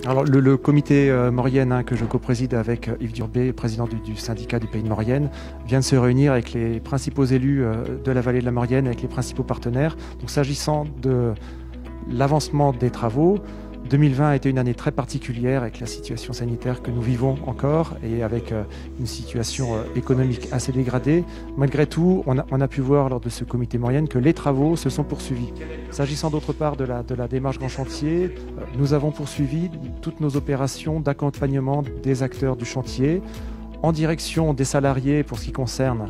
Alors le comité Maurienne que je co-préside avec Yves Durbet, président du syndicat du Pays de Maurienne, vient de se réunir avec les principaux élus de la vallée de la Maurienne, avec les principaux partenaires. Donc s'agissant de l'avancement des travaux, 2020 a été une année très particulière avec la situation sanitaire que nous vivons encore et avec une situation économique assez dégradée. Malgré tout, on a pu voir lors de ce comité Maurienne que les travaux se sont poursuivis. S'agissant d'autre part de la démarche grand chantier, nous avons poursuivi toutes nos opérations d'accompagnement des acteurs du chantier en direction des salariés pour ce qui concerne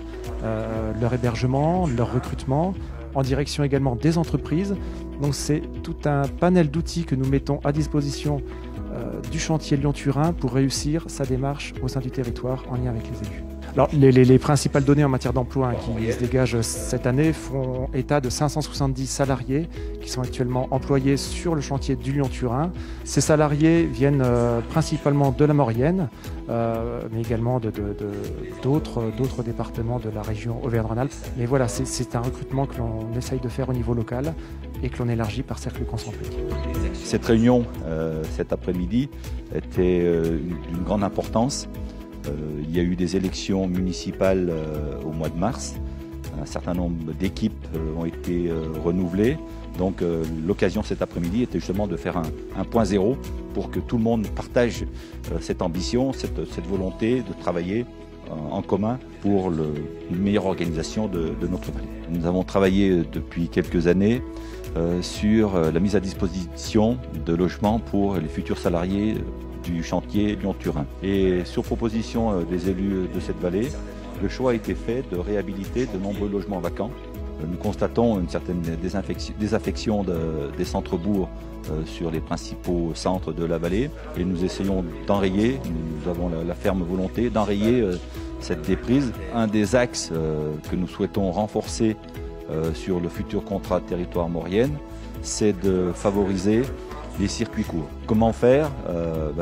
leur hébergement, leur recrutement, en direction également des entreprises. Donc c'est tout un panel d'outils que nous mettons à disposition du chantier Lyon-Turin pour réussir sa démarche au sein du territoire en lien avec les élus. Alors, les principales données en matière d'emploi qui se dégagent cette année font état de 570 salariés qui sont actuellement employés sur le chantier du Lyon-Turin. Ces salariés viennent principalement de la Maurienne, mais également d'autres départements de la région Auvergne-Rhône-Alpes. Mais voilà, c'est un recrutement que l'on essaye de faire au niveau local et que l'on élargit par cercle concentrique. Cette réunion cet après-midi était d'une grande importance. Il y a eu des élections municipales au mois de mars. Un certain nombre d'équipes ont été renouvelées. Donc l'occasion cet après-midi était justement de faire un point zéro pour que tout le monde partage cette ambition, cette volonté de travailler en commun pour une meilleure organisation de notre vallée. Nous avons travaillé depuis quelques années sur la mise à disposition de logements pour les futurs salariés du chantier Lyon-Turin. Et sur proposition des élus de cette vallée, le choix a été fait de réhabiliter de nombreux logements vacants. Nous constatons une certaine désaffection des centres-bourgs sur les principaux centres de la vallée et nous essayons d'enrayer, nous avons la ferme volonté d'enrayer cette déprise. Un des axes que nous souhaitons renforcer sur le futur contrat de territoire Maurienne, c'est de favoriser les circuits courts. Comment faire?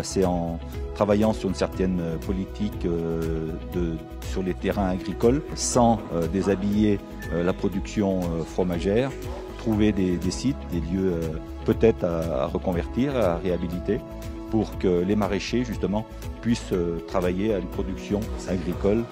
C'est en travaillant sur une certaine politique sur les terrains agricoles, sans déshabiller la production fromagère, trouver des sites, des lieux peut-être à reconvertir, à réhabiliter, pour que les maraîchers justement puissent travailler à une production agricole.